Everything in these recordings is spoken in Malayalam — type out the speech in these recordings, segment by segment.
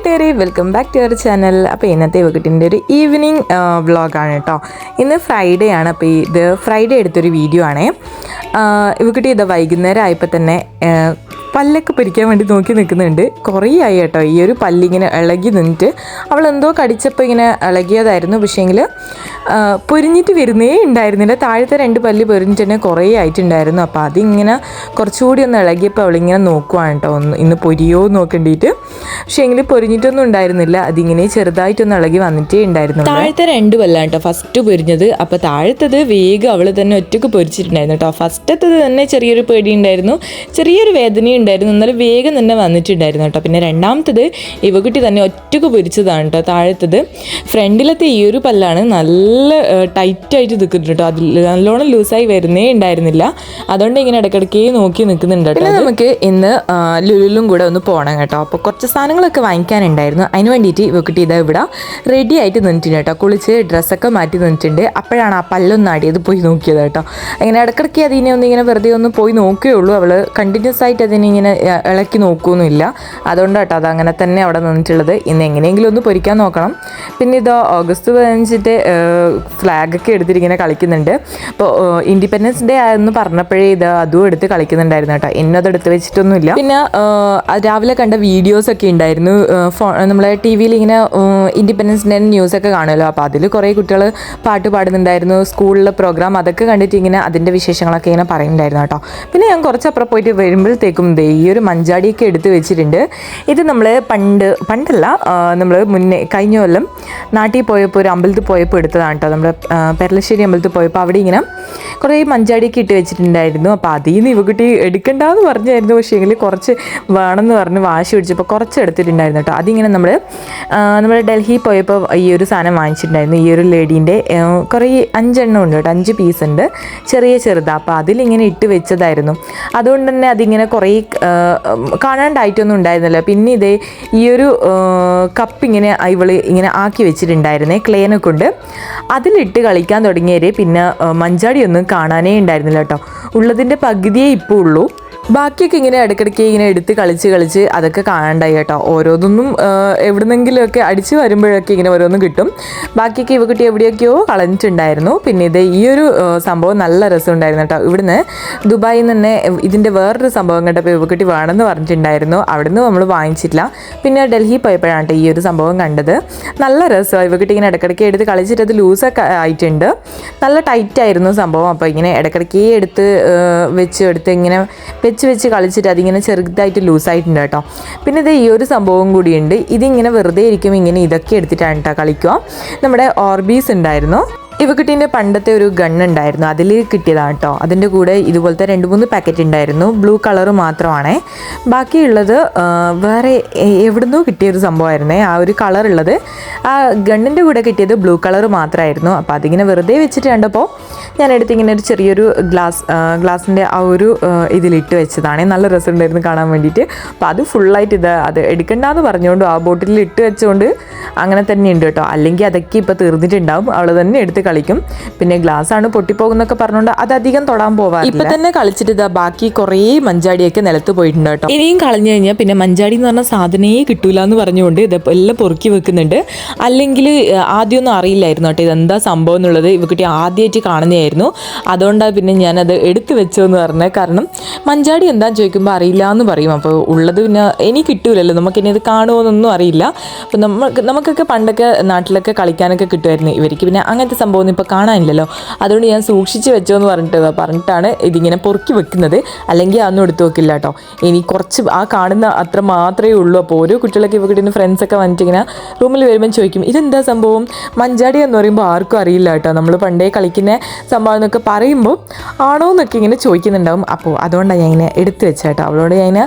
കൂട്ടുകാരെ welcome back to our channel. അപ്പോൾ ഇന്നത്തെ ഇവക്കുട്ടിൻ്റെ ഒരു ഈവനിങ് വ്ളോഗാണ് കേട്ടോ. ഇന്ന് ഫ്രൈഡേ ആണ്. അപ്പോൾ ഇത് ഫ്രൈഡേ എടുത്തൊരു വീഡിയോ ആണേ. ഇവക്കുട്ടി ഇത് വൈകുന്നേരം ആയപ്പോൾ തന്നെ പല്ലൊക്കെ പൊരിക്കാൻ വേണ്ടി നോക്കി നിൽക്കുന്നുണ്ട്. കുറേ ആയി കേട്ടോ ഈ ഒരു പല്ലിങ്ങനെ ഇളകി നിന്നിട്ട്. അവൾ എന്തോ കടിച്ചപ്പോൾ ഇങ്ങനെ ഇളകിയതായിരുന്നു. പക്ഷേങ്കിൽ പൊരിഞ്ഞിട്ട് വരുന്നേ ഉണ്ടായിരുന്നില്ല. താഴത്തെ 2 പല്ല് പൊരിഞ്ഞിട്ട് തന്നെ കുറേ ആയിട്ടുണ്ടായിരുന്നു. അപ്പോൾ അതിങ്ങനെ കുറച്ചുകൂടി ഒന്ന് ഇളകിയപ്പോൾ അവളിങ്ങനെ നോക്കുവാണ് കേട്ടോ, ഇന്ന് പൊരിയോ നോക്കേണ്ടിയിട്ട്. പക്ഷേ എങ്കിൽ പൊരിഞ്ഞിട്ടൊന്നും ഉണ്ടായിരുന്നില്ല. അതിങ്ങനെ ചെറുതായിട്ടൊന്ന് ഇളകി വന്നിട്ടേ ഉണ്ടായിരുന്നു. താഴത്തെ 2 പല്ലാണ് കേട്ടോ ഫസ്റ്റ് പൊരിഞ്ഞത്. അപ്പോൾ താഴത്തത് വേഗം അവൾ തന്നെ ഒറ്റയ്ക്ക് പൊരിച്ചിട്ടുണ്ടായിരുന്നു കേട്ടോ. ഫസ്റ്റത്തത് തന്നെ ചെറിയൊരു പേടി ഉണ്ടായിരുന്നു, ചെറിയൊരു വേദനയും ഉണ്ടായിരുന്നു. എന്നാലും വേഗം തന്നെ വന്നിട്ടുണ്ടായിരുന്നു കേട്ടോ. പിന്നെ രണ്ടാമത്തത് ഇവകുട്ടി തന്നെ ഒറ്റയ്ക്ക് പൊരിച്ചതാണ് കേട്ടോ താഴത്തത്. ഫ്രണ്ടിലത്തെ ഈ ഒരു പല്ലാണ് നല്ല ടൈറ്റായിട്ട് നിൽക്കുന്നുണ്ട് കേട്ടോ. അതിൽ നല്ലോണം ലൂസായി വരുന്നേ ഉണ്ടായിരുന്നില്ല. അതുകൊണ്ട് ഇങ്ങനെ ഇടയ്ക്കിടയ്ക്ക് നോക്കി നിൽക്കുന്നുണ്ട് കേട്ടോ. നമുക്ക് ഇന്ന് ലുലുലും കൂടെ ഒന്ന് പോകണം കേട്ടോ. അപ്പോൾ കുറച്ച് സാധനങ്ങളൊക്കെ വാങ്ങിക്കാനുണ്ടായിരുന്നു. അതിന് വേണ്ടിയിട്ട് ഇവക്കുട്ടി ഇതാ ഇവിടെ റെഡി ആയിട്ട് നിന്നിട്ടുണ്ട് കേട്ടോ. കുളിച്ച് ഡ്രസ്സൊക്കെ മാറ്റി നിന്നിട്ടുണ്ട്. അപ്പോഴാണ് ആ പല്ലൊന്ന് ആടിയത് പോയി നോക്കിയത് കേട്ടോ. അങ്ങനെ ഇടയ്ക്കിടയ്ക്ക് അതിനെ ഒന്ന് ഇങ്ങനെ വെറുതെ ഒന്ന് പോയി നോക്കുകയുള്ളൂ. അവൾ കണ്ടിന്യൂസ് ആയിട്ട് അതിനെ ഇങ്ങനെ ഇളക്കി നോക്കുകയൊന്നുമില്ല. അതുകൊണ്ട് കേട്ടോ അത് അങ്ങനെ തന്നെ അവിടെ നിന്നിട്ടുള്ളത്. ഇന്ന് എങ്ങനെയെങ്കിലും ഒന്ന് പൊരിക്കാൻ നോക്കണം. പിന്നെ ഇതോ ഓഗസ്റ്റ് 15 ഫ്ലാഗൊക്കെ എടുത്തിട്ടിങ്ങനെ കളിക്കുന്നുണ്ട്. അപ്പോൾ ഇൻഡിപെൻഡൻസ് ഡേ ആയെന്ന് പറഞ്ഞപ്പോഴേ ഇത് അതും എടുത്ത് കളിക്കുന്നുണ്ടായിരുന്നു കേട്ടോ. എന്നത് എടുത്ത് വെച്ചിട്ടൊന്നുമില്ല. പിന്നെ രാവിലെ കണ്ട വീഡിയോസൊക്കെ ഉണ്ടായിരുന്നു. നമ്മളെ ടി വിയിൽ ഇങ്ങനെ ഇൻഡിപെൻഡൻസ് ഡേ ന്യൂസൊക്കെ കാണുമല്ലോ. അപ്പോൾ അതിൽ കുറേ കുട്ടികൾ പാട്ട് പാടുന്നുണ്ടായിരുന്നു. സ്കൂളിലെ പ്രോഗ്രാം അതൊക്കെ കണ്ടിട്ട് ഇങ്ങനെ അതിൻ്റെ വിശേഷങ്ങളൊക്കെ ഇങ്ങനെ പറയുന്നുണ്ടായിരുന്നു കേട്ടോ. പിന്നെ ഞാൻ കുറച്ചപ്പുറം പോയിട്ട് വരുമ്പോഴത്തേക്കും ഈ ഒരു മഞ്ചാടിയൊക്കെ എടുത്ത് വെച്ചിട്ടുണ്ട്. ഇത് നമ്മൾ പണ്ടല്ല, നമ്മൾ മുന്നേ കഴിഞ്ഞ കൊല്ലം നാട്ടിൽ പോയപ്പോൾ ഒരു അമ്പലത്തിൽ പോയപ്പോൾ എടുത്തതാണ് കേട്ടോ. നമ്മൾ പെരളശ്ശേരി അമ്പലത്തിൽ പോയപ്പോൾ അവിടെ ഇങ്ങനെ കുറേ മഞ്ചാടിയൊക്കെ ഇട്ട് വെച്ചിട്ടുണ്ടായിരുന്നു. അപ്പോൾ അതിൽ നിന്ന് ഇവകുട്ടി എടുക്കണ്ടെന്ന് പറഞ്ഞായിരുന്നു. പക്ഷേ എങ്കിൽ കുറച്ച് വേണമെന്ന് പറഞ്ഞ് വാശി പിടിച്ചപ്പോൾ കുറച്ച് എടുത്തിട്ടുണ്ടായിരുന്നു കേട്ടോ. അതിങ്ങനെ നമ്മൾ ഡൽഹി പോയപ്പോൾ ഈ ഒരു സാധനം വാങ്ങിച്ചിട്ടുണ്ടായിരുന്നു. ഈ ഒരു ലേഡീൻ്റെ കുറേ 5 എണ്ണം ഉണ്ട് കേട്ടോ. 5 പീസ് ഉണ്ട്, ചെറുതാണ്. അപ്പോൾ അതിലിങ്ങനെ ഇട്ട് വെച്ചതായിരുന്നു. അതുകൊണ്ട് തന്നെ അതിങ്ങനെ കുറേ കാണാണ്ടായിട്ടൊന്നും ഉണ്ടായിരുന്നില്ല. പിന്നെ ഇതേ ഈ ഒരു കപ്പ് ഇങ്ങനെ ഇവള് ഇങ്ങനെ ആക്കി വെച്ചിട്ടുണ്ടായിരുന്നേ ക്ലേനെ കൊണ്ട്. അതിലിട്ട് കളിക്കാൻ തുടങ്ങിയവരെ പിന്നെ മഞ്ചാടിയൊന്നും കാണാനേ ഉണ്ടായിരുന്നില്ല കേട്ടോ. ഉള്ളതിൻ്റെ പകുതിയേ ഇപ്പോൾ ഉള്ളൂ. ബാക്കിയൊക്കെ ഇങ്ങനെ ഇടയ്ക്കിടയ്ക്ക് ഇങ്ങനെ എടുത്ത് കളിച്ച് അതൊക്കെ കാണണ്ടായി കേട്ടോ. ഓരോന്നൊന്നും എവിടുന്നെങ്കിലുമൊക്കെ അടിച്ച് വരുമ്പോഴൊക്കെ ഇങ്ങനെ ഓരോന്നും കിട്ടും. ബാക്കിയൊക്കെ ഇവക്കുട്ടി എവിടെയൊക്കെയോ കളഞ്ഞിട്ടുണ്ടായിരുന്നു. പിന്നെ ഇത് ഈ ഒരു സംഭവം നല്ല രസമുണ്ടായിരുന്നു കേട്ടോ. ഇവിടുന്ന് ദുബായിൽ നിന്ന് തന്നെ ഇതിൻ്റെ വേറൊരു സംഭവം കണ്ടപ്പോൾ ഇവക്കുട്ടി വേണമെന്ന് പറഞ്ഞിട്ടുണ്ടായിരുന്നു. അവിടുന്ന് നമ്മൾ വാങ്ങിച്ചിട്ടില്ല. പിന്നെ ഡൽഹി പോയപ്പോഴാണ് കേട്ടോ ഈ ഒരു സംഭവം കണ്ടത്. നല്ല രസമാണ്. ഇവക്കുട്ടി ഇങ്ങനെ ഇടയ്ക്കിടയ്ക്ക് എടുത്ത് കളിച്ചിട്ട് അത് ലൂസൊക്കെ ആയിട്ടുണ്ട്. നല്ല ടൈറ്റായിരുന്നു സംഭവം. അപ്പോൾ ഇങ്ങനെ ഇടയ്ക്കിടയ്ക്ക് എടുത്ത് ഇങ്ങനെ വെച്ച് കളിച്ചിട്ട് അതിങ്ങനെ ചെറുതായിട്ട് ലൂസായിട്ടുണ്ട് കേട്ടോ. പിന്നെ ഇത് ഈ ഒരു സംഭവം കൂടിയുണ്ട്. ഇതിങ്ങനെ വെറുതെ ഇരിക്കും, ഇങ്ങനെ ഇതൊക്കെ എടുത്തിട്ടാണ് കേട്ടോ കളിക്കുക. നമ്മുടെ ഓർബീസ് ഉണ്ടായിരുന്നു. ഇവക്കുട്ടീൻ്റെ പണ്ടത്തെ ഒരു ഗണ്ണുണ്ടായിരുന്നു, അതിൽ കിട്ടിയതാണ് കേട്ടോ. അതിൻ്റെ കൂടെ ഇതുപോലത്തെ 2-3 പാക്കറ്റ് ഉണ്ടായിരുന്നു. ബ്ലൂ കളറ് മാത്രമാണേ. ബാക്കിയുള്ളത് വേറെ എവിടുന്നോ കിട്ടിയൊരു സംഭവമായിരുന്നേ. ആ ഒരു കളറുള്ളത് ആ ഗണ്ണിൻ്റെ കൂടെ കിട്ടിയത് ബ്ലൂ കളറ് മാത്രമായിരുന്നു. അപ്പോൾ അതിങ്ങനെ വെറുതെ വെച്ചിട്ട് കണ്ടപ്പോൾ ഞാൻ ഇങ്ങനെ ഒരു ചെറിയൊരു ഗ്ലാസിൻ്റെ ആ ഒരു ഇതിലിട്ട് വെച്ചതാണ്. നല്ല രസമുണ്ടായിരുന്നു കാണാൻ വേണ്ടിയിട്ട്. അപ്പോൾ അത് ഫുള്ളായിട്ട് അത് എടുക്കണ്ടെന്ന് പറഞ്ഞുകൊണ്ട് ആ ബോട്ടിലിൽ ഇട്ട് വെച്ചുകൊണ്ട് അങ്ങനെ തന്നെ ഉണ്ട് കേട്ടോ. അല്ലെങ്കിൽ അതൊക്കെ ഇപ്പോൾ തീർന്നിട്ടുണ്ടാവും. അവൾ തന്നെ എടുത്ത് കളിക്കും. പിന്നെ ഗ്ലാസ്സാണ് പൊട്ടിപ്പോകുന്നൊക്കെ പറഞ്ഞുകൊണ്ട് അതധികം തൊടാൻ പോവാറില്ല. ഇപ്പം തന്നെ കളിച്ചിട്ട് ബാക്കി കുറേ മഞ്ചാടിയൊക്കെ നിലത്ത് പോയിട്ടുണ്ട് കേട്ടോ. ഇനിയും കളഞ്ഞു കഴിഞ്ഞാൽ പിന്നെ മഞ്ചാടി എന്ന് പറഞ്ഞ സാധനേ കിട്ടൂല എന്ന് പറഞ്ഞുകൊണ്ട് ഇതെല്ലാം പൊറുക്കി വെക്കുന്നുണ്ട്. അല്ലെങ്കിൽ ആദ്യമൊന്നും അറിയില്ലായിരുന്നു കേട്ടോ ഇതെന്താ സംഭവം എന്നുള്ളത്. ഇവക്കുട്ടി ആദ്യമായിട്ട് കാണുന്നതായിരുന്നു. അതുകൊണ്ടാണ് പിന്നെ ഞാനത് എടുത്ത് വെച്ചതെന്ന് പറഞ്ഞത്. കാരണം മഞ്ചാടി എന്താണെന്ന് ചോദിക്കുമ്പോൾ അറിയില്ല എന്ന് പറയും. അപ്പോൾ ഉള്ളത് പിന്നെ ഇനി കിട്ടൂലല്ലോ, നമുക്കിനി ഇത് കാണുമോയെന്നൊന്നും അറിയില്ല. അപ്പോൾ നമുക്കൊക്കെ പണ്ടൊക്കെ നാട്ടിലൊക്കെ കളിക്കാനൊക്കെ കിട്ടുമായിരുന്നു. ഇവർക്ക് പിന്നെ അങ്ങനത്തെ സംഭവം ഒന്നും ഇപ്പോൾ കാണാനില്ലല്ലോ. അതുകൊണ്ട് ഞാൻ സൂക്ഷിച്ച് വെച്ചോന്ന് പറഞ്ഞിട്ടാണ് ഇതിങ്ങനെ പൊറുക്കി വെക്കുന്നത്. അല്ലെങ്കിൽ അതൊന്നും എടുത്ത് വെക്കില്ല കേട്ടോ. ഇനി കുറച്ച് ആ കാണുന്ന അത്ര മാത്രമേ ഉള്ളൂ. അപ്പോൾ ഓരോ കുട്ടികളൊക്കെ ഇവരുടെ ഫ്രണ്ട്സൊക്കെ വന്നിട്ട് ഇങ്ങനെ റൂമിൽ വരുമ്പോൾ ചോദിക്കും ഇതെന്താ സംഭവം. മഞ്ചാടി എന്ന് പറയുമ്പോൾ ആർക്കും അറിയില്ല കേട്ടോ. നമ്മൾ പണ്ടേ കളിക്കുന്ന സംഭവം എന്നൊക്കെ പറയുമ്പോൾ ആണോ എന്നൊക്കെ ഇങ്ങനെ ചോദിക്കുന്നുണ്ടാവും. അപ്പോൾ അതുകൊണ്ടാണ് ഞാൻ ഇങ്ങനെ എടുത്ത് വെച്ചത് കേട്ടോ. അവളോട് ഞാൻ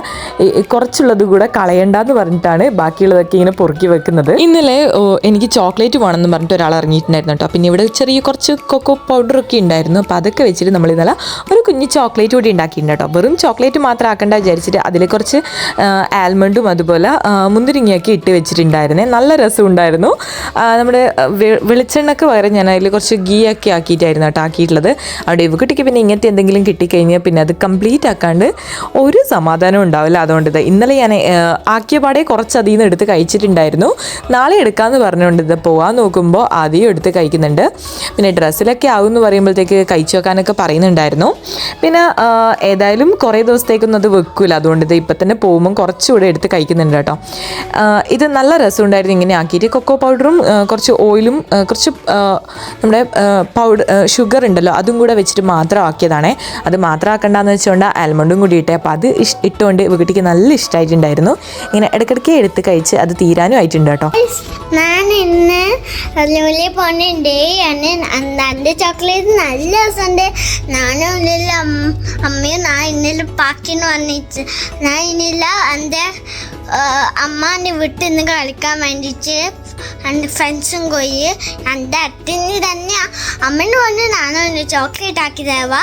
കുറച്ചുള്ളത് കൂടെ കളയണ്ടെന്ന് പറഞ്ഞിട്ടാണ് ബാക്കിയുള്ളതൊക്കെ ഇങ്ങനെ പൊറുക്കി വെക്കുന്നത്. ഇന്നലെ എനിക്ക് ചോക്ലേറ്റ് വേണമെന്ന് പറഞ്ഞിട്ട് ഒരാൾ ഇറങ്ങിയിട്ടുണ്ടായിരുന്നു കേട്ടോ. പിന്നെ ഇവിടെ ചെറിയ കുറച്ച് കൊക്കോ പൗഡറൊക്കെ ഉണ്ടായിരുന്നു. അപ്പോൾ അതൊക്കെ വെച്ചിട്ട് നമ്മൾ ഇന്നലെ ഒരു കുഞ്ഞ് ചോക്ലേറ്റ് കൂടി ഉണ്ടാക്കിയിട്ടുണ്ട് കേട്ടോ. വെറും ചോക്ലേറ്റ് മാത്രം ആക്കണ്ട വിചാരിച്ചിട്ട് അതിൽ കുറച്ച് ആൽമണ്ടും അതുപോലെ മുന്തിരിങ്ങയൊക്കെ ഇട്ട് വെച്ചിട്ടുണ്ടായിരുന്നേ. നല്ല രസമുണ്ടായിരുന്നു. നമ്മുടെ വെളിച്ചെണ്ണക്ക് പകരം ഞാൻ അതിൽ കുറച്ച് ഗീ ഒക്കെ ആക്കിയിട്ടായിരുന്നു കേട്ടോ ആക്കിയിട്ടുള്ളത്. അവിടെ ഇവക്കുട്ടിക്ക് പിന്നെ ഇങ്ങനത്തെ എന്തെങ്കിലും കിട്ടിക്കഴിഞ്ഞാൽ പിന്നെ അത് കംപ്ലീറ്റ് ആക്കാണ്ട് ഒരു സമാധാനം ഉണ്ടാവില്ല. അതുകൊണ്ട് ഇന്നലെ ഞാൻ ആക്കിയ പാടെ കുറച്ച് അതിൽ നിന്ന് എടുത്ത് കഴിച്ചിട്ടുണ്ടായിരുന്നു. നാളെ എടുക്കാമെന്ന് പറഞ്ഞുകൊണ്ട് ഇത് പോകാൻ നോക്കുമ്പോൾ ആദ്യം എടുത്ത് കഴിക്കുന്നുണ്ട്. പിന്നെ ഡ്രസ്സിലൊക്കെ ആവും എന്ന് പറയുമ്പോഴത്തേക്ക് കഴിച്ചു വെക്കാനൊക്കെ പറയുന്നുണ്ടായിരുന്നു. പിന്നെ ഏതായാലും കുറേ ദിവസത്തേക്കൊന്നും അത് വെക്കില്ല. അതുകൊണ്ട് ഇത് ഇപ്പം തന്നെ പോകുമ്പം കുറച്ചുകൂടെ എടുത്ത് കഴിക്കുന്നുണ്ട് കേട്ടോ. ഇത് നല്ല രസമുണ്ടായിരുന്നു ഇങ്ങനെ ആക്കിയിട്ട്. കൊക്കോ പൗഡറും കുറച്ച് ഓയിലും കുറച്ച് നമ്മുടെ ഷുഗർ ഉണ്ടല്ലോ അതും കൂടെ വെച്ചിട്ട് മാത്രം ആക്കിയതാണേ. അത് മാത്രം ആക്കണ്ടെന്ന് വെച്ചുകൊണ്ട് ആൽമണ്ടും കൂടി ഇട്ടേ. അപ്പോൾ അത് ഇട്ടുകൊണ്ട് വീട്ടിലേക്ക് നല്ല ഇഷ്ടമായിട്ടുണ്ടായിരുന്നു. ഇങ്ങനെ ഇടയ്ക്കിടയ്ക്ക് എടുത്ത് കഴിച്ച് അത് തീരാനും ആയിട്ടുണ്ട് കേട്ടോ. ഞാൻ ഇന്ന് ലുലി പോണുണ്ട്. എൻ്റെ ചോക്ലേറ്റ് നല്ല രസമുണ്ട്. ഞാനും ഇന്നില്ല അമ്മയും ഞാൻ ഇന്നലെ പാക്കിന്ന് വന്നിട്ട് ഞാൻ ഇന്നില്ല എൻ്റെ അമ്മാൻ്റെ വീട്ടിൽ നിന്ന് കളിക്കാൻ വേണ്ടിയിട്ട് എൻ്റെ ഫ്രണ്ട്സും പോയി. എൻ്റെ അച്ഛന് തന്നെ അമ്മേനെ പറഞ്ഞ് ഞാനും ചോക്ലേറ്റ് ആക്കി തരുക.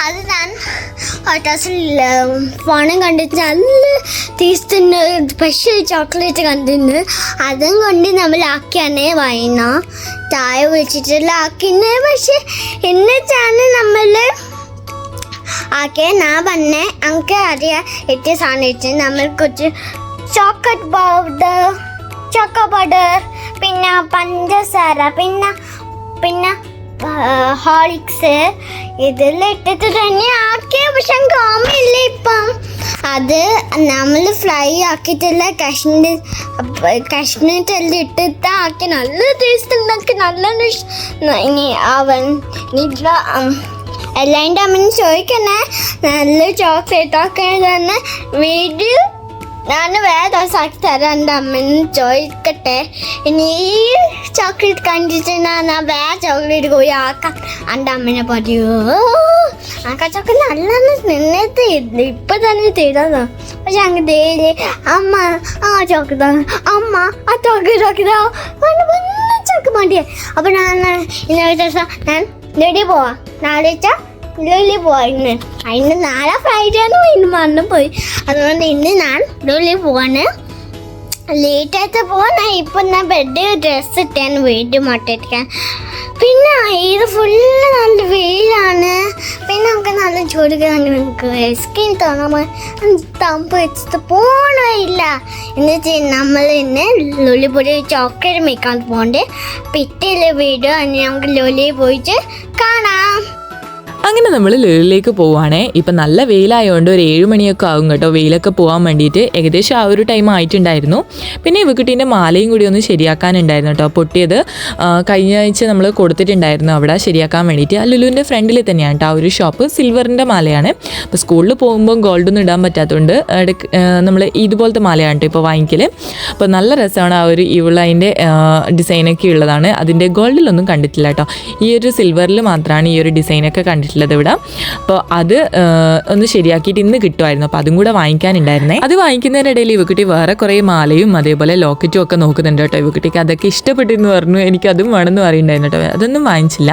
അത് ഞാൻ ഫോണും കണ്ടിട്ട് നല്ല ടേസ്റ്റിന് സ്പെഷ്യൽ ചോക്ലേറ്റ് കണ്ടിരുന്നു. അതും കൊണ്ട് നമ്മൾ ആക്കിയാണേ വൈകുന്ന ചായ വിളിച്ചിട്ടുള്ള ആക്കിന്. പക്ഷെ എന്നിട്ടാണ് നമ്മൾ ആക്കിയ ഞാൻ പറഞ്ഞേ നമുക്ക് അറിയാം എത്തിയ സാധനം നമ്മൾ കുറച്ച് ചോക്ലേറ്റ് പൗഡർ പിന്നെ പഞ്ചസാര പിന്നെ ഹോളിക്സ് ഇതെല്ലാം ഇട്ടിട്ട് തന്നെ ആക്കിയ. പക്ഷെ എനിക്ക് ഓർമ്മയില്ല ഇപ്പം. അത് നമ്മൾ ഫ്രൈ ആക്കിയിട്ടുള്ള കഷ്ണിട്ടെല്ലാം ഇട്ടിട്ട് ആക്കി നല്ല ടേസ്റ്റ് ഉണ്ടാക്കി നല്ല ഇനി എല്ലാൻ്റെ അമ്മയും ചോദിക്കണേ നല്ല ചോക്ലേറ്റ് ഒക്കെ തന്നെ വീഡിയോ ഞാൻ വേറെ ദിവസം ആക്കി തരാം. എൻ്റെ അമ്മേനെ ചോദിക്കട്ടെ. ഇനി ഈ ചോക്ലേറ്റ് കണ്ടിട്ട് ഞാൻ വേറെ ചോക്ലേറ്റ് പോയി ആക്കാം. എൻ്റെ അമ്മേനെ പറയുമോ ആക്കാൻ ചോക്ലേറ്റ് നല്ലോണം നിന്നിട്ട് ഇപ്പം തന്നെ ചെയ്തോ. പക്ഷെ അങ്ങ് ഡെയിലി അമ്മ ആ ചോക്ലേറ്റ് അമ്മ ആ ചോക്ലേറ്റ് ആക്കിയതോ ചോക്ക് മതിയെ. അപ്പോൾ ഞാൻ ഇന്നത്തെ ദിവസം ഞാൻ ലുലി പോവാം. നാളെ വെച്ചാൽ ലുലി പോവാ. അതിന് നാളെ ഫ്രൈഡേ ആണ് ഇന്ന് മണ്ണും പോയി. അതുകൊണ്ട് ഇന്ന് ഞാൻ ലുലി പോവാണ്. ലേറ്റായിട്ട് പോവാൻ. ഇപ്പം ഞാൻ ബെഡ് ഡ്രസ്സ് ഇട്ടാണ് വീട്ടിൽ മുട്ടയിട്ടാൻ. പിന്നെ ഇത് ഫുള്ള് നല്ല വെയിലാണ്. പിന്നെ നമുക്ക് നല്ല ചൂടുകയാണെങ്കിൽ നമുക്ക് സ്കിൻ തോന്നുമ്പോൾ തമ്പ് വെച്ചിട്ട് പോകണമില്ല. എന്നിട്ട് നമ്മൾ ഇന്ന് ലുലി പോയി ചോക്ലേറ്റ് മേക്കാൻ പോകണ്ടേ. പിറ്റേലെ വീഡിയോ നമുക്ക് ലുലി പോയിട്ട് കാണാം. അങ്ങനെ നമ്മൾ ലുലുവിലേക്ക് പോവുകയാണേ. ഇപ്പം നല്ല വെയിലായതുകൊണ്ട് ഒരു 7 മണിയൊക്കെ ആകും കേട്ടോ വെയിലൊക്കെ പോകാൻ വേണ്ടിയിട്ട്. ഏകദേശം ആ ഒരു ടൈം ആയിട്ടുണ്ടായിരുന്നു. പിന്നെ ഇവക്കുട്ടീൻ്റെ മാലയും കൂടി ഒന്ന് ശരിയാക്കാനുണ്ടായിരുന്നു കേട്ടോ. പൊട്ടിയത് കഴിഞ്ഞ ആഴ്ച നമ്മൾ കൊടുത്തിട്ടുണ്ടായിരുന്നു അവിടെ ശരിയാക്കാൻ വേണ്ടിയിട്ട്. ആ ലുലുവിൻ്റെ ഫ്രണ്ടിൽ തന്നെയാണ് കേട്ടോ ആ ഒരു ഷോപ്പ്. സിൽവറിൻ്റെ മാലയാണ്. അപ്പോൾ സ്കൂളിൽ പോകുമ്പോൾ ഗോൾഡൊന്നും ഇടാൻ പറ്റാത്തതുകൊണ്ട് നമ്മൾ ഇതുപോലത്തെ മാലയാണ് കേട്ടോ ഇപ്പോൾ വാങ്ങിക്കൽ. അപ്പോൾ നല്ല രസമാണ്. ആ ഒരു ഇവളതിൻ്റെ ഡിസൈനൊക്കെ ഉള്ളതാണ്. അതിൻ്റെ ഗോൾഡിലൊന്നും കണ്ടിട്ടില്ല കേട്ടോ. ഈ ഒരു സിൽവറിൽ മാത്രമാണ് ഈ ഒരു ഡിസൈനൊക്കെ കണ്ടിട്ടുള്ളത് ഇവിടെ. അപ്പോൾ അത് ഒന്ന് ശരിയാക്കിയിട്ട് ഇന്ന് കിട്ടുമായിരുന്നു. അപ്പോൾ അതും കൂടെ വാങ്ങിക്കാനുണ്ടായിരുന്നേ. അത് വാങ്ങിക്കുന്നതിനിടയിൽ ഇവക്കുട്ടി വേറെ കുറേ മാലയും അതേപോലെ ലോക്കറ്റും ഒക്കെ നോക്കുന്നുണ്ട് കേട്ടോ. ഇവക്കുട്ടിക്ക് അതൊക്കെ ഇഷ്ടപ്പെട്ടെന്ന് പറഞ്ഞു. എനിക്കതും വേണമെന്ന് പറയുന്നുണ്ടായിരുന്നു കേട്ടോ. അതൊന്നും വാങ്ങിച്ചില്ല.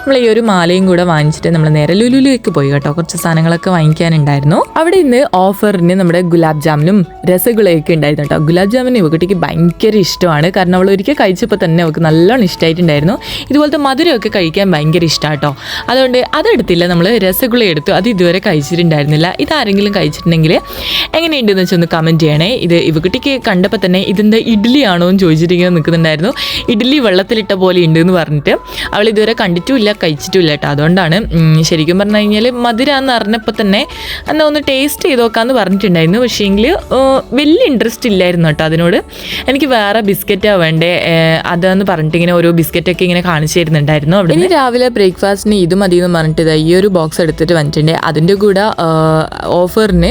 നമ്മൾ ഈ ഒരു മാലയും കൂടെ വാങ്ങിച്ചിട്ട് നമ്മൾ നേരെ ലുലുവിലേക്ക് പോയി കേട്ടോ. കുറച്ച് സാധനങ്ങളൊക്കെ വാങ്ങിക്കാനുണ്ടായിരുന്നു. അവിടെ ഇന്ന് ഓഫറിന് നമ്മുടെ ഗുലാബ് ജാമുനും രസഗുളയൊക്കെ ഉണ്ടായിരുന്നു കേട്ടോ. ഗുലാബ് ജാമുൻ ഇവക്കുട്ടിക്ക് ഭയങ്കര ഇഷ്ടമാണ്. കാരണം അവൾ ഒരിക്കൽ കഴിച്ചപ്പോൾ തന്നെ അവൾക്ക് നല്ലോണം ഇഷ്ടമായിട്ടുണ്ടായിരുന്നു. ഇതുപോലത്തെ മധുരമൊക്കെ കഴിക്കാൻ ഭയങ്കര ഇഷ്ടമാണ് കേട്ടോ. അതുകൊണ്ട് അതെടുത്തില്ല, നമ്മൾ രസഗുള എടുത്തു. അത് ഇതുവരെ കഴിച്ചിട്ടുണ്ടായിരുന്നില്ല. ഇതാരെങ്കിലും കഴിച്ചിട്ടുണ്ടെങ്കിൽ എങ്ങനെയുണ്ടെന്ന് വെച്ചാൽ ഒന്ന് കമൻറ്റ് ചെയ്യണേ. ഇത് ഇവക്കുട്ടിക്ക് കണ്ടപ്പോൾ തന്നെ ഇതെന്താ ഇഡ്ഡലി ആണോ എന്ന് ചോദിച്ചിട്ടിങ്ങനെ നിൽക്കുന്നുണ്ടായിരുന്നു. ഇഡ്ഡലി വെള്ളത്തിലിട്ട പോലെ ഉണ്ട് എന്ന് പറഞ്ഞിട്ട് അവൾ ഇതുവരെ കണ്ടിട്ടുമില്ല കഴിച്ചിട്ടുമില്ല കേട്ടോ. അതുകൊണ്ടാണ് ശരിക്കും പറഞ്ഞു കഴിഞ്ഞാൽ മധുരമാണെന്ന് അറിഞ്ഞപ്പോൾ തന്നെ എന്നാൽ ഒന്ന് ടേസ്റ്റ് ചെയ്ത് നോക്കാമെന്ന് പറഞ്ഞിട്ടുണ്ടായിരുന്നു. പക്ഷേ എങ്കിൽ വലിയ ഇൻട്രസ്റ്റ് ഇല്ലായിരുന്നു കേട്ടോ അതിനോട്. എനിക്ക് വേറെ ബിസ്ക്കറ്റാണ് വേണ്ടേ അതെന്ന് പറഞ്ഞിട്ട് ഇങ്ങനെ ഓരോ ബിസ്ക്കറ്റൊക്കെ ഇങ്ങനെ കാണിച്ചു തരുന്നുണ്ടായിരുന്നു. അവിടെ ഇനി രാവിലെ ബ്രേക്ക്ഫാസ്റ്റിന് ഇത് മതി എന്ന് പറഞ്ഞിട്ട് ഇതാ ഈ ഒരു ബോക്സ് എടുത്തിട്ട് വന്നിട്ടുണ്ട്. അതിൻ്റെ കൂടെ ഓഫറിന്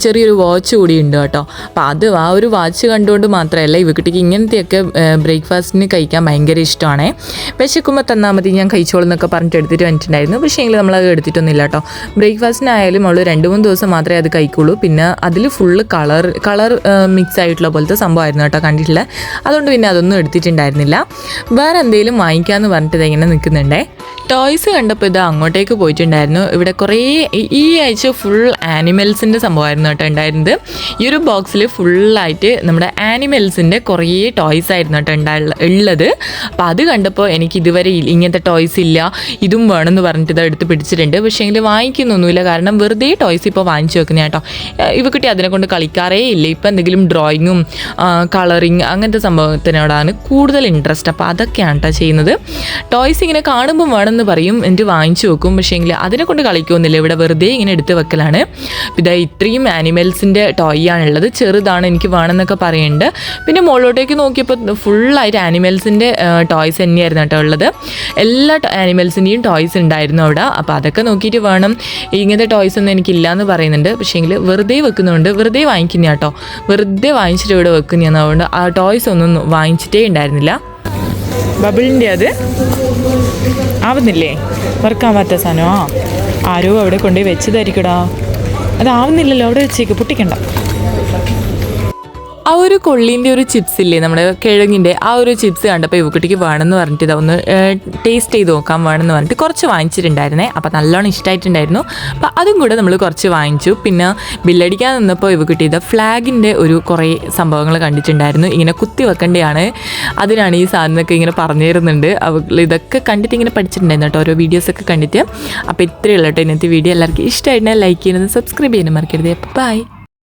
ചെറിയൊരു വാച്ച് കൂടി ഉണ്ട് കേട്ടോ. അപ്പോൾ അത് ആ ഒരു വാച്ച് കണ്ടുകൊണ്ട് മാത്രമല്ല ഇവക്കുട്ടിക്ക് ഇങ്ങനത്തെയൊക്കെ ബ്രേക്ക്ഫാസ്റ്റിന് കഴിക്കാൻ ഭയങ്കര ഇഷ്ടമാണ്. വിശക്കുമ്പോൾ തന്നാൽ മതി ഞാൻ കഴിച്ചോളൂ എന്നൊക്കെ പറഞ്ഞിട്ട് എടുത്തിട്ട് വന്നിട്ടുണ്ടായിരുന്നു. പക്ഷേ എങ്കിൽ നമ്മളത് എടുത്തിട്ടൊന്നുമില്ല കേട്ടോ. ബ്രേക്ക്ഫാസ്റ്റിനായാലും അവൾ 2-3 ദിവസം മാത്രമേ അത് കഴിക്കുള്ളൂ. പിന്നെ അതിൽ ഫുള്ള് കളർ മിക്സ് ആയിട്ടുള്ള പോലത്തെ സംഭവമായിരുന്നു കേട്ടോ കണ്ടിട്ടില്ല. അതുകൊണ്ട് പിന്നെ അതൊന്നും എടുത്തിട്ടുണ്ടായിരുന്നില്ല. വേറെ എന്തെങ്കിലും വാങ്ങിക്കാമെന്ന് പറഞ്ഞിട്ട് ഇതെങ്ങനെ നിൽക്കുന്നുണ്ടേ. ടോയ്സ് കണ്ടപ്പോൾ ഇത് അങ്ങോട്ടേക്ക് പോയിട്ടുണ്ടായിരുന്നു. ഇവിടെ കുറേ ഈ ആഴ്ച ഫുൾ ആനിമൽസിൻ്റെ സംഭവമായിരുന്നു കേട്ടോ ഉണ്ടായിരുന്നത്. ഈ ഒരു ബോക്സിൽ ഫുള്ളായിട്ട് നമ്മുടെ ആനിമൽസിൻ്റെ കുറേ ടോയ്സ് ആയിരുന്നു കേട്ടോ ഉള്ളത്. അപ്പോൾ അത് കണ്ടപ്പോൾ എനിക്ക് ഇതുവരെ ഇങ്ങനത്തെ ടോയ്സ് ഇല്ല, ഇതും വേണമെന്ന് പറഞ്ഞിട്ട് ഇത് എടുത്ത് പിടിച്ചിട്ടുണ്ട്. പക്ഷേ എങ്കിൽ വാങ്ങിക്കുന്നൊന്നുമില്ല, കാരണം വെറുതെ ടോയ്സ് ഇപ്പോൾ വാങ്ങിച്ചു വെക്കുന്ന കേട്ടോ. ഇവക്കുട്ടി അതിനെ കൊണ്ട് കളിക്കാറേ ഇല്ല. ഇപ്പോൾ എന്തെങ്കിലും ഡ്രോയിങ്ങും കളറിങ് അങ്ങനത്തെ സംഭവത്തിനോടാണ് കൂടുതൽ ഇൻട്രസ്റ്റ്. അപ്പോൾ അതൊക്കെയാണ് കേട്ടോ ചെയ്യുന്നത്. ടോയ്സ് ഇങ്ങനെ കാണുമ്പോൾ വേണമെന്ന് പറയും, എന്നിട്ട് വാങ്ങിച്ചു വെക്കും. പക്ഷേ എങ്കിൽ അതിനെ കൊണ്ട് കളിക്കുമെന്നില്ല, ഇവിടെ വെറുതെ ഇങ്ങനെ എടുത്ത് വെക്കലാണ്. ഇതാ ഇത്രയും ആനിമൽസിൻ്റെ ടോയ് ആണുള്ളത്. ചെറുതാണ്, എനിക്ക് വേണമെന്നൊക്കെ പറയുന്നുണ്ട്. പിന്നെ മുകളിലോട്ടേക്ക് നോക്കിയപ്പോൾ ഫുള്ളായിട്ട് ആനിമൽസിൻ്റെ ടോയ്സ് തന്നെയായിരുന്നു കേട്ടോ ഉള്ളത്. എല്ലാ ആനിമൽസിൻ്റെയും ടോയ്സ് ഉണ്ടായിരുന്നു അവിടെ. അപ്പോൾ അതൊക്കെ നോക്കിയിട്ട് വേണം. ഇങ്ങനത്തെ ടോയ്സ് ഒന്നും എനിക്കില്ല എന്ന് പറയുന്നുണ്ട്. പക്ഷേ എങ്കിൽ വെറുതെ വെക്കുന്നുണ്ട്, വെറുതെ വാങ്ങിക്കുന്ന കേട്ടോ, വെറുതെ വാങ്ങിച്ചിട്ട് ഇവിടെ വെക്കുന്നതാണ്. അതുകൊണ്ട് ആ ടോയ്സ് ഒന്നും വാങ്ങിച്ചിട്ടേ ഉണ്ടായിരുന്നില്ല. ബബിളിൻ്റെ അത് ആവുന്നില്ലേ, വർക്കാവാത്ത സാധനമോ ആരോ അവിടെ കൊണ്ടുപോയി വെച്ചതായിരിക്കടാ. അതാവുന്നില്ലല്ലോ, അവിടെ വെച്ചേക്ക്, പൊട്ടിക്കണ്ട. ആ ഒരു കൊള്ളീൻ്റെ ഒരു ചിപ്സ് ഇല്ലേ, നമ്മുടെ കിഴങ്ങിൻ്റെ ആ ഒരു ചിപ്സ് കണ്ടപ്പോൾ ഇവക്കുട്ടിക്ക് വേണമെന്ന് പറഞ്ഞിട്ട് ഇതൊന്ന് ടേസ്റ്റ് ചെയ്ത് നോക്കാൻ വേണമെന്ന് പറഞ്ഞിട്ട് കുറച്ച് വാങ്ങിച്ചിട്ടുണ്ടായിരുന്നേ. അപ്പോൾ നല്ലോണം ഇഷ്ടമായിട്ടുണ്ടായിരുന്നു. അപ്പോൾ അതും കൂടെ നമ്മൾ കുറച്ച് വാങ്ങിച്ചു. പിന്നെ ബില്ലടിക്കാൻ നിന്നപ്പോൾ ഇവക്കുട്ടി ഇത് ഫ്ലാഗിൻ്റെ ഒരു കുറേ സംഭവങ്ങൾ കണ്ടിട്ടുണ്ടായിരുന്നു. ഇങ്ങനെ കുത്തി വെക്കേണ്ടതാണ്, അതിനാണ് ഈ സാധനമൊക്കെ ഇങ്ങനെ പറഞ്ഞു തരുന്നുണ്ട്. ഇതൊക്കെ കണ്ടിട്ട് ഇങ്ങനെ പഠിച്ചിട്ടുണ്ടായിരുന്നു കേട്ടോ, ഓരോ വീഡിയോസൊക്കെ കണ്ടിട്ട്. അപ്പോൾ ഇത്രയുള്ള കേട്ടോ ഇന്നത്തെ വീഡിയോ. എല്ലാവർക്കും ഇഷ്ടമായിട്ടുണ്ടെങ്കിൽ ലൈക്ക് ചെയ്യുന്നത്, സബ്സ്ക്രൈബ് ചെയ്യാനും മറക്കരുത്. ബൈ.